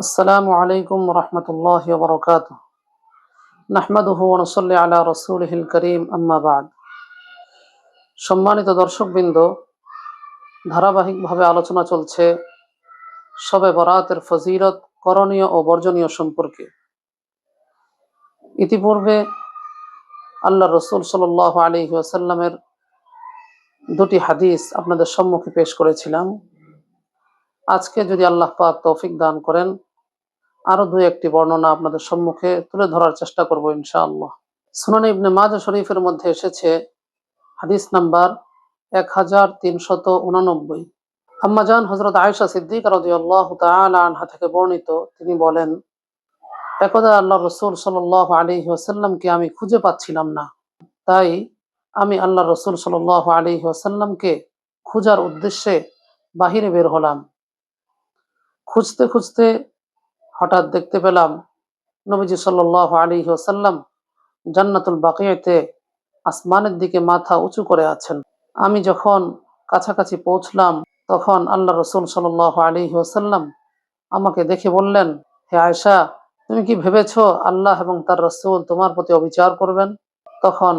আসসালামু আলাইকুম রহমতুল্লাহি ওয়া বারাকাতুহু। নাহমাদুহু ওয়া নুসাল্লি আলা রাসূলিহিল কারীম, আম্মা বা'দ। সম্মানিত দর্শকবৃন্দ, ধারাবাহিকভাবে আলোচনা চলছে শবে বরাতের ফজিলত, করণীয় ও বর্জনীয় সম্পর্কে। ইতিপূর্বে আল্লাহ রসুল সাল্লাল্লাহু আলাইহি ওয়াসাল্লামের দুটি হাদিস আপনাদের সম্মুখে পেশ করেছিলাম। আজকে যদি আল্লাহ পাক তৌফিক দান করেন, আরো দুই একটি বর্ণনা আপনাদের সম্মুখে তুলে ধরার চেষ্টা করব ইনশাআল্লাহ। সুনান ইবনে মাজাহ শরীফের মধ্যে এসেছে হাদিস নাম্বার 1389। আম্মাজান হযরত আয়েশা সিদ্দিকা রাদিয়াল্লাহু তাআলা আনহা থেকে বর্ণিত, তিনি বলেন, একদা আল্লাহ রাসূল সাল্লাল্লাহু আলাইহি ওয়াসাল্লামকে আমি খুঁজে পাচ্ছিলাম না। তাই আমি আল্লাহ রাসূল সাল্লাল্লাহু আলাইহি ওয়াসাল্লামকে খোঁজার উদ্দেশ্যে বাহিরে বের হলাম। খুঁজতে খুঁজতে হঠাৎ দেখতে পেলাম নবীজি সাল্লাল্লাহু আলাইহি ওয়াসাল্লাম জান্নাতুল বাকিয়াতে আসমানের দিকে মাথা উঁচু করে আছেন। আমি যখন কাছাকাছি পৌঁছলাম, তখন আল্লাহ রসুল সাল্লাল্লাহু আলাইহি ওয়াসাল্লাম আমাকে দেখে বললেন, হে আয়েশা, তুমি কি ভেবেছ আল্লাহ এবং তার রসুল তোমার প্রতি অবিচার করবেন? তখন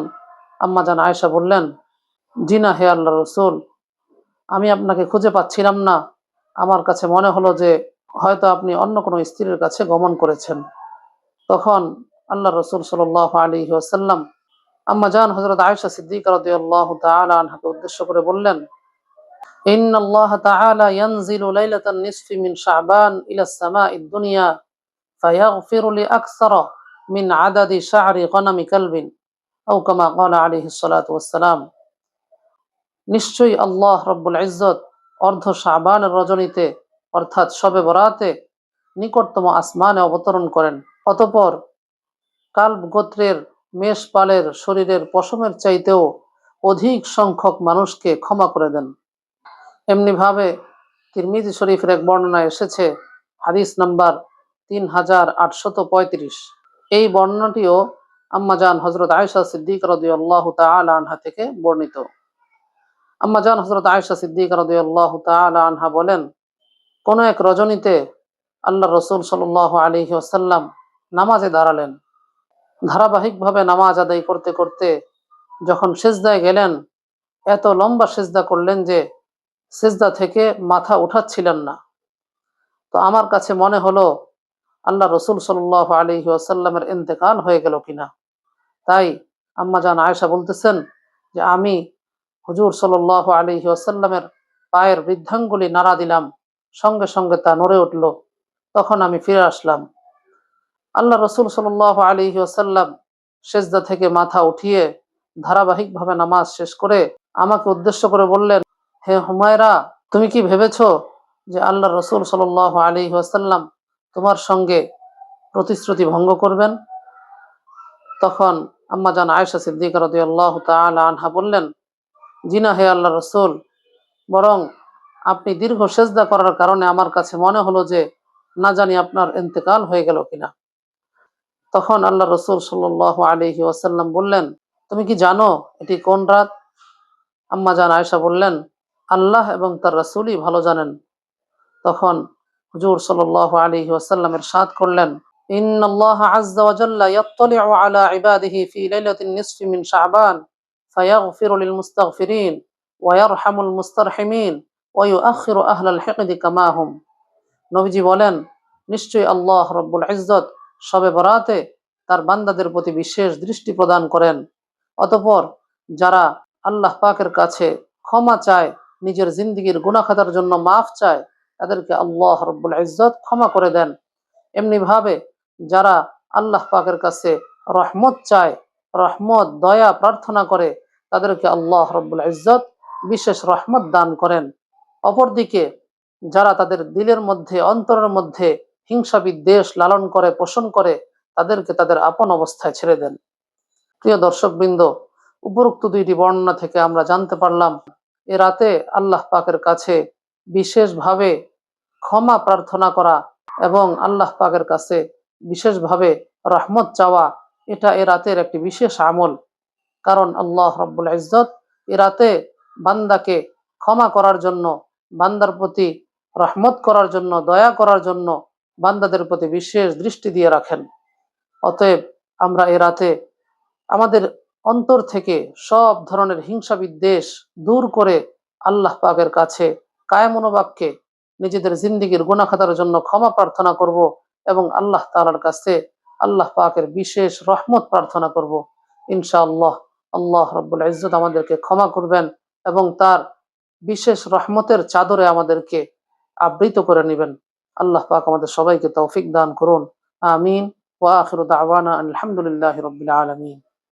আম্মাজান আয়েশা বললেন, জি না হে আল্লাহ রসুল, আমি আপনাকে খুঁজে পাচ্ছিলাম না। আমার কাছে মনে হলো যে হয়তো আপনি অন্য কোনো স্ত্রীর কাছে গমন করেছেন। তখন আল্লাহ রসুল সাল্লাল্লাহু আলাইহি ওয়াসাল্লাম আম্মাজান হযরত আয়েশা সিদ্দিকা রাদিয়াল্লাহু তাআলা আনহাকে উদ্দেশ্য করে বললেন, ইন্নাল্লাহ তাআলা ইয়ানজিলু লাইলাতান নিসফি মিন শাবান ইলা সামাঈদ দুনিয়া ফায়াগফিরু লিআকসারা মিন আদাদি শা'রি গনামি কালবিন আও কামা ক্বালা আলাইহিস সালাতু ওয়াস সালাম। নিশ্চয়ই আল্লাহ রব্বুল ইজ্জত অর্ধ শাবানের রজনীতে অর্থাৎ শবে বরাতে নিকটতম আসমানে অবতরণ করেন। অতঃপর কালব গোত্রের মেষপালের শরীরের পশমের চাইতেও অধিক সংখ্যক মানুষকে ক্ষমা করে দেন। এমনিভাবে তিরমিজি শরীফের এক বর্ণনায় এসেছে হাদিস নাম্বার 3835। এই বর্ণনাটিও আম্মাজান হযরত আয়েশা সিদ্দিকা রাদিয়াল্লাহু তাআলা আনহা থেকে বর্ণিত। আম্মাজান হযরত আয়েশা সিদ্দিকা রাদিয়াল্লাহু তাআলা আনহা বলেন, কোন এক রজনীতে আল্লাহ রাসূল সাল্লাল্লাহু আলাইহি ওয়াসাল্লাম নামাজে দাঁড়ালেন। ধারাবাহিকভাবে নামাজ আদায় করতে করতে যখন সিজদায় গেলেন, এত লম্বা সিজদা করলেন যে সিজদা থেকে মাথা উঠাচ্ছিলেন না। তো আমার কাছে মনে হলো আল্লাহ রসুল সাল্লাল্লাহু আলাইহি ওয়াসাল্লামের ইন্তেকাল হয়ে গেল কিনা। তাই আম্মাজান আয়েশা বলতেছেন যে আমি হুজুর সাল্লাল্লাহু আলাইহি ওয়াসাল্লামের পায়ের বৃদ্ধাঙ্গুলি নাড়া দিলাম, সঙ্গে সঙ্গে তা নড়ে উঠল। তখন আমি ফিরে আসলাম। আল্লাহ রসুল সাল্লাল্লাহু আলাইহি ওয়াসাল্লাম সিজদা থেকে মাথা উঠিয়ে ধারাবাহিকভাবে নামাজ শেষ করে আমাকে উদ্দেশ্য করে বললেন, হে হুমায়রা, তুমি কি ভেবেছো যে আল্লাহ রসুল সাল্লাল্লাহু আলাইহি ওয়াসাল্লাম তোমার সঙ্গে প্রতিশ্রুতি ভঙ্গ করবেন? তখন আম্মাজান আয়েশা সিদ্দিকা রাদিয়াল্লাহু তাআলা আনহা বললেন, জি না হে আল্লাহ রসুল, বরং আপনি দীর্ঘ সিজদা করার কারণে আমার কাছে মনে হলো যে না জানি আপনার ইন্তেকাল হয়ে গেল কিনা। তখন আল্লাহ রসুল সাল্লাল্লাহু আলাইহি ওয়াসাল্লাম বললেন, তুমি কি জানো এটি কোন রাত? আম্মাজান আয়েশা বললেন, আল্লাহ এবং তার রাসূলই ভালো জানেন। তখন হুজুর সাল্লাল্লাহু আলাইহি ওয়াসাল্লাম ইরশাদ করলেন, ইন্নাল্লাহা আযজা ওয়া জাল্লা ইয়াত্তালি'ু আলা ইবাদিহি ফি লাইলাতিন নিসফি মিন শাবান ফায়াগফিরু লিল মুস্তাগফিরিন ওয়া ইয়ারহামুল মুস্তারহিমিন ওয়া ইউআখিরু আহলাল হিকদি কামা হুম। নবীজি বলেন, নিশ্চয়ই আল্লাহ রব্বুল ইজ্জত শবে বরাতে তার বান্দাদের প্রতি বিশেষ দৃষ্টি প্রদান করেন। অতঃপর যারা আল্লাহ পাকের কাছে ক্ষমা চায়, নিজের জিন্দিগির গুনাহ খাতার জন্য মাফ চায়, তাদেরকে আল্লাহ রব্বুল ইজ্জত ক্ষমা করে দেন। এমনি ভাবে যারা আল্লাহ পাকের কাছে রহমত চায়, রহমত দয়া প্রার্থনা করে, তাদেরকে আল্লাহ রব্বুল ইজ্জত বিশেষ রহমত দান করেন। অপরদিকে যারা তাদের দিলের মধ্যে, অন্তরের মধ্যে হিংসা বিদ্বেষ লালন করে, পোষণ করে, তাদেরকে তাদের আপন অবস্থায় ছেড়ে দেন। প্রিয় দর্শকবৃন্দ, উপরোক্ত দুইটি বর্ণনা থেকে আমরা জানতে পারলাম এ রাতে আল্লাহ পাকের কাছে বিশেষভাবে ক্ষমা প্রার্থনা করা এবং আল্লাহ পাকের কাছে বিশেষভাবে রহমত চাওয়া, এটা এ রাতের একটি বিশেষ আমল। কারণ আল্লাহ রব্বুল ইজ্জত এ রাতে বান্দাকে ক্ষমা করার জন্য, বান্দার প্রতি রহমত করার জন্য, দয়া করার জন্য বান্দাদের প্রতি বিশেষ দৃষ্টি দিয়ে রাখেন। অতএব আমরা এ রাতে আমাদের অন্তর থেকে সব ধরনের হিংসা বিদ্বেষ দূর করে আল্লাহ পাকের কাছে কায়ে মনোবাক্যে নিজেদের জিন্দিগির গুনাহ খাতার জন্য ক্ষমা প্রার্থনা করব এবং আল্লাহ তাআলার কাছে আল্লাহ পাকের বিশেষ রহমত প্রার্থনা করব। ইনশাআল্লাহ আল্লাহ রাব্বুল ইজ্জত আমাদেরকে ক্ষমা করবেন এবং তার বিশেষ রহমতের চাদরে আমাদেরকে আবৃত করে নেবেন। আল্লাহ পাক আমাদের সবাইকে তৌফিক দান করুন। আমিন। ওয়া আখিরু দাওয়ানা আলহামদুলিল্লাহি রাব্বিল আলামিন।